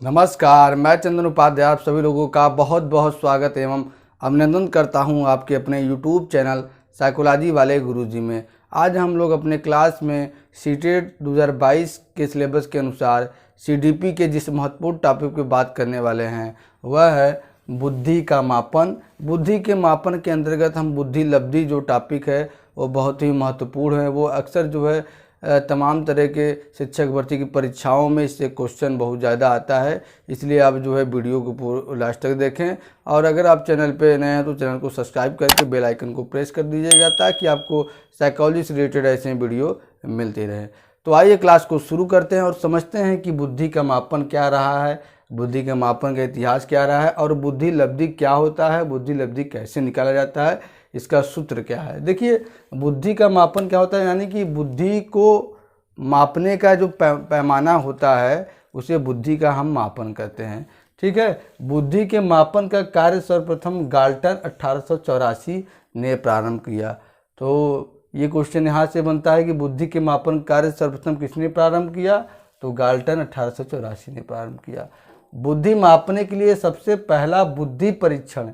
नमस्कार, मैं चंदन उपाध्याय आप सभी लोगों का बहुत बहुत स्वागत एवं अभिनंदन करता हूं आपके अपने YouTube चैनल साइकोलॉजी वाले गुरुजी में। आज हम लोग अपने क्लास में सीटेट 2022 के सिलेबस के अनुसार CDP के जिस महत्वपूर्ण टॉपिक पे बात करने वाले हैं वह है बुद्धि का मापन। बुद्धि के मापन के अंतर्गत हम बुद्धि लब्धि जो टॉपिक है वो बहुत ही महत्वपूर्ण है। वो अक्सर जो है तमाम तरह के शिक्षक भर्ती की परीक्षाओं में इससे क्वेश्चन बहुत ज़्यादा आता है, इसलिए आप जो है वीडियो को पूरा लास्ट तक देखें। और अगर आप चैनल पे नए हैं तो चैनल को सब्सक्राइब करके बेल आइकन को प्रेस कर दीजिएगा ताकि आपको साइकोलॉजी से रिलेटेड ऐसे वीडियो मिलते रहे। तो आइए क्लास को शुरू करते हैं और समझते हैं कि बुद्धि का मापन क्या रहा है, बुद्धि के मापन का इतिहास क्या रहा है और बुद्धि लब्धि क्या होता है, बुद्धि लब्धि कैसे निकाला जाता है, इसका सूत्र क्या है। देखिए, बुद्धि का मापन क्या होता है, यानी कि बुद्धि को मापने का जो पैमाना होता है उसे बुद्धि का हम मापन करते हैं। ठीक है, बुद्धि के मापन का कार्य सर्वप्रथम गाल्टन 1884 ने प्रारंभ किया। तो ये क्वेश्चन यहाँ से बनता है कि बुद्धि के मापन कार्य सर्वप्रथम किसने प्रारंभ किया, तो गाल्टन 1884 ने प्रारंभ किया। बुद्धि मापने के लिए सबसे पहला बुद्धि परीक्षण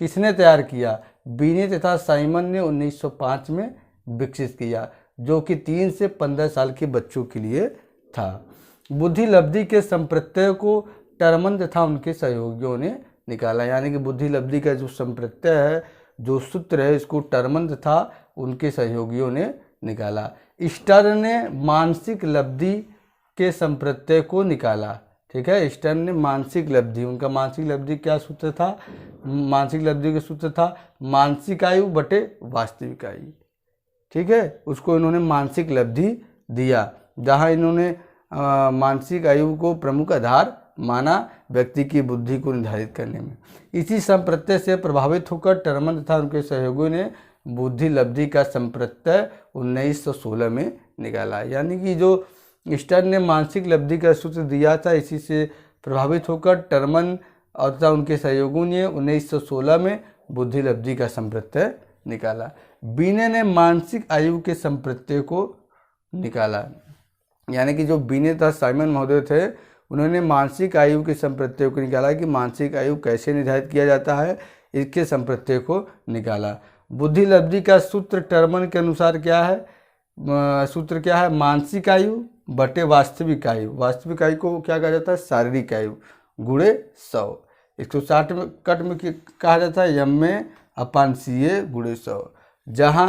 किसने तैयार किया, बीने तथा साइमन ने 1905 में विकसित किया, जो कि 3 से 15 साल के बच्चों के लिए था। बुद्धि लब्धि के संप्रत्यय को टर्मन तथा उनके सहयोगियों ने निकाला, यानी कि बुद्धि लब्धि का जो संप्रत्यय है, जो सूत्र है, इसको टर्मन तथा उनके सहयोगियों ने निकाला। स्टर्न ने मानसिक लब्धि के संप्रत्यय को निकाला। ठीक है, स्टर्न ने मानसिक लब्धि, उनका मानसिक लब्धि क्या सूत्र था, मानसिक लब्धि का सूत्र था मानसिक आयु बटे वास्तविक आयु। ठीक है, उसको इन्होंने मानसिक लब्धि दिया, जहां इन्होंने मानसिक आयु को प्रमुख आधार माना व्यक्ति की बुद्धि को निर्धारित करने में। इसी संप्रत्यय से प्रभावित होकर टर्मन तथा उनके सहयोगियों ने बुद्धि लब्धि का संप्रत्यय 1916 में निकाला, यानी कि जो स्टर्न ने मानसिक लब्धि का सूत्र दिया था, इसी से प्रभावित होकर टर्मन और तथा उनके सहयोगियों ने 1916 में बुद्धि लब्धि का संप्रत्यय निकाला। बीने ने मानसिक आयु के संप्रत्यय को निकाला, यानी कि जो बीने तथा साइमन महोदय थे उन्होंने मानसिक आयु के संप्रत्यय को निकाला कि मानसिक आयु कैसे निर्धारित किया जाता है, इसके संप्रत्यय को निकाला। बुद्धि लब्धि का सूत्र टर्मन के अनुसार क्या है, सूत्र क्या है, मानसिक आयु बटे वास्तविक आयु। वास्तविक आयु को क्या कहा जाता है, शारीरिक आयु गुणे 100। 160 में कट में कहा जाता है एम में अपन CA गुणे 100, जहाँ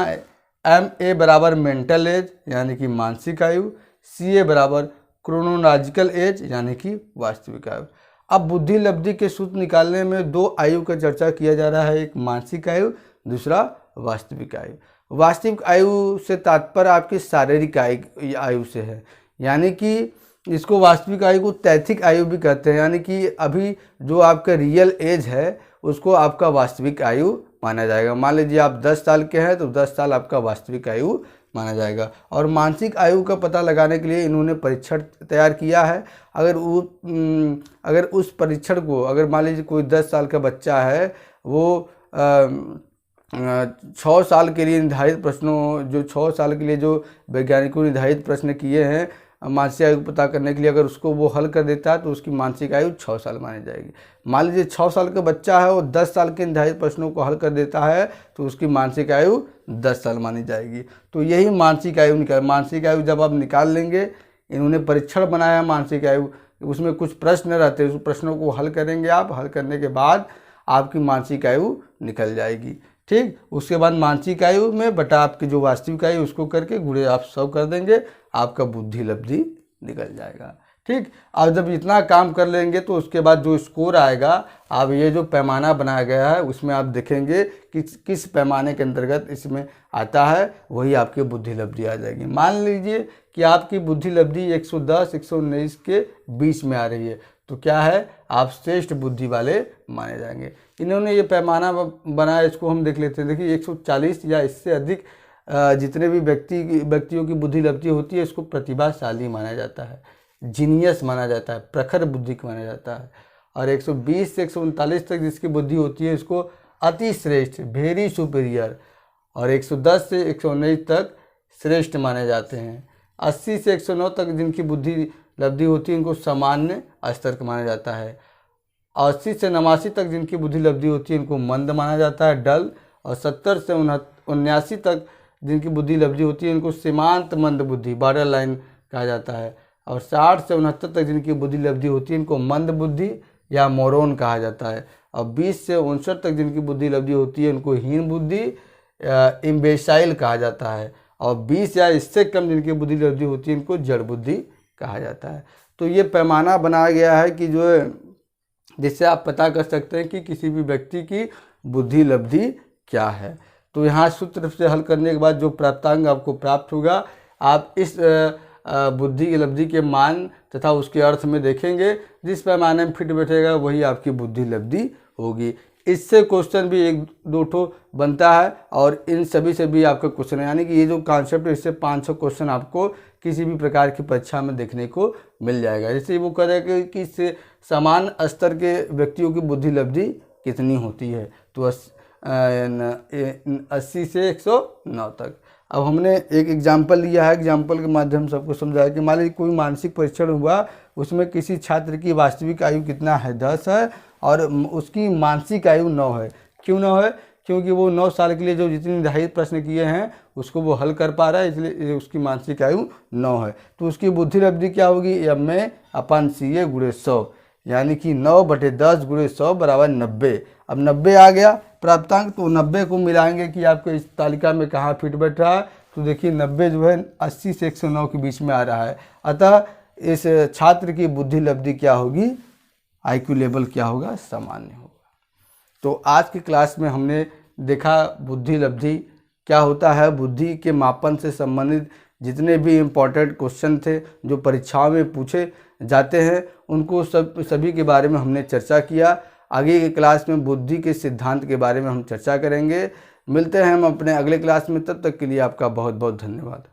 MA बराबर मेंटल एज यानी कि मानसिक आयु, CA बराबर क्रोनोलॉजिकल एज यानी कि वास्तविक आयु। अब बुद्धि लब्धि के सूत्र निकालने में 2 आयु का चर्चा किया जा रहा है, एक मानसिक आयु, दूसरा वास्तविक आयु। वास्तविक आयु से तात्पर्य आपकी शारीरिक आयु से है, यानी कि इसको वास्तविक आयु को तैथिक आयु भी कहते हैं, यानी कि अभी जो आपका रियल एज है उसको आपका वास्तविक आयु माना जाएगा। मान लीजिए आप 10 साल के हैं तो 10 साल आपका वास्तविक आयु माना जाएगा। और मानसिक आयु का पता लगाने के लिए इन्होंने परीक्षण तैयार किया है। अगर उस परीक्षण को, अगर मान लीजिए कोई 10 साल का बच्चा है, वो 6 साल के लिए निर्धारित प्रश्नों, जो 6 साल के लिए जो वैज्ञानिकों ने निर्धारित प्रश्न किए हैं मानसिक आयु पता करने के लिए, अगर उसको वो हल कर देता है तो उसकी मानसिक आयु 6 साल मानी जाएगी। मान लीजिए 6 साल का बच्चा है, वो 10 साल के निर्धारित प्रश्नों को हल कर देता है तो उसकी मानसिक आयु 10 साल मानी जाएगी। तो यही मानसिक आयु मानसिक आयु जब आप निकाल लेंगे, इन्होंने परीक्षण बनाया मानसिक आयु, उसमें कुछ प्रश्न रहते हैं, उस प्रश्नों को हल करेंगे आप, हल करने के बाद आपकी मानसिक आयु निकल जाएगी। ठीक, उसके बाद मानसिक आयु में बटा आपकी जो वास्तविक आयु उसको करके गुणे आप 100 कर देंगे, आपका बुद्धि लब्धि निकल जाएगा। ठीक, अब जब इतना काम कर लेंगे तो उसके बाद जो स्कोर आएगा, अब ये जो पैमाना बनाया गया है उसमें आप देखेंगे कि किस पैमाने के अंतर्गत इसमें आता है, वही आपकी बुद्धि लब्धि आ जाएगी। मान लीजिए कि आपकी बुद्धि लब्धि 110 119 के बीच में आ रही है, तो क्या है, आप श्रेष्ठ बुद्धि वाले माने जाएंगे। इन्होंने ये पैमाना बनाया, इसको हम देख लेते हैं। देखिए 140 या इससे अधिक जितने भी व्यक्तियों की बुद्धि लब्धि होती है, इसको प्रतिभाशाली माना जाता है, जीनियस माना जाता है, प्रखर बुद्धि माना जाता है। और 120 से 139 तक जिसकी बुद्धि होती है, इसको अति श्रेष्ठ, वेरी सुपीरियर। और 110 से 119 तक श्रेष्ठ माने जाते हैं। 80 से 109 तक जिनकी बुद्धि लब्धि होती है इनको सामान्य स्तर का माना जाता है। 80 से 89 तक जिनकी बुद्धि लब्धि होती है इनको मंद माना जाता है, डल। और 70 से 79 तक जिनकी बुद्धि लब्धि होती है इनको सीमांत मंद बुद्धि, बॉर्डर लाइन कहा जाता है। और 60 से 69 तक जिनकी बुद्धि लब्धि होती है इनको मंद बुद्धि या मोरोन कहा जाता है। और 20 से 59 तक जिनकी बुद्धि लब्धि होती है इनको हीन बुद्धि इम्बेसाइल कहा जाता है। और 20 या इससे कम जिनकी बुद्धि लब्धि होती है इनको जड़ बुद्धि कहा जाता है। तो ये पैमाना बनाया गया है कि जो है जिससे आप पता कर सकते हैं कि किसी भी व्यक्ति की बुद्धि लब्धि क्या है। तो यहाँ सूत्र से हल करने के बाद जो प्राप्तांक आपको प्राप्त होगा, आप इस बुद्धि की लब्धि के मान तथा उसके अर्थ में देखेंगे, जिस पैमाने में फिट बैठेगा वही आपकी बुद्धि लब्धि होगी। इससे क्वेश्चन भी 1-2 ठो बनता है और इन सभी से भी आपका क्वेश्चन है, यानी कि ये जो कॉन्सेप्ट है इससे 500 क्वेश्चन आपको किसी भी प्रकार की परीक्षा में देखने को मिल जाएगा। जैसे वो कह रहे हैं कि इससे समान स्तर के व्यक्तियों की बुद्धि लब्धि कितनी होती है, तो 80 से 109 तक। अब हमने एक एग्जाम्पल लिया है, एग्जाम्पल के माध्यम से सबको समझाया कि मान लीजिए कोई मानसिक परीक्षण हुआ, उसमें किसी छात्र की वास्तविक आयु कितना है 10 है और उसकी मानसिक आयु 9 है। क्यों 9 है? क्योंकि वो 9 साल के लिए जो जितने निर्धारित प्रश्न किए हैं उसको वो हल कर पा रहा है, इसलिए उसकी मानसिक आयु 9 है। तो उसकी बुद्धि लब्धि क्या होगी? MA/CA × 100, यानी कि 9/10 × 100 = 90। अब 90 आ गया प्राप्तांक, तो 90 को मिलाएंगे कि आपको इस तालिका में कहाँ फिट बैठ रहा है। तो देखिए 90 जो है 80 से 109 के बीच में आ रहा है। अतः इस छात्र की बुद्धि लब्धि क्या होगी? IQ लेवल क्या होगा? सामान्य होगा। तो आज की क्लास में हमने देखा बुद्धि लब्धि क्या होता है, बुद्धि के मापन से संबंधित जितने भी इम्पोर्टेंट क्वेश्चन थे जो परीक्षाओं में पूछे जाते हैं उनको सभी के बारे में हमने चर्चा किया। आगे की क्लास में बुद्धि के सिद्धांत के बारे में हम चर्चा करेंगे। मिलते हैं हम अपने अगले क्लास में, तब तक के लिए आपका बहुत बहुत धन्यवाद।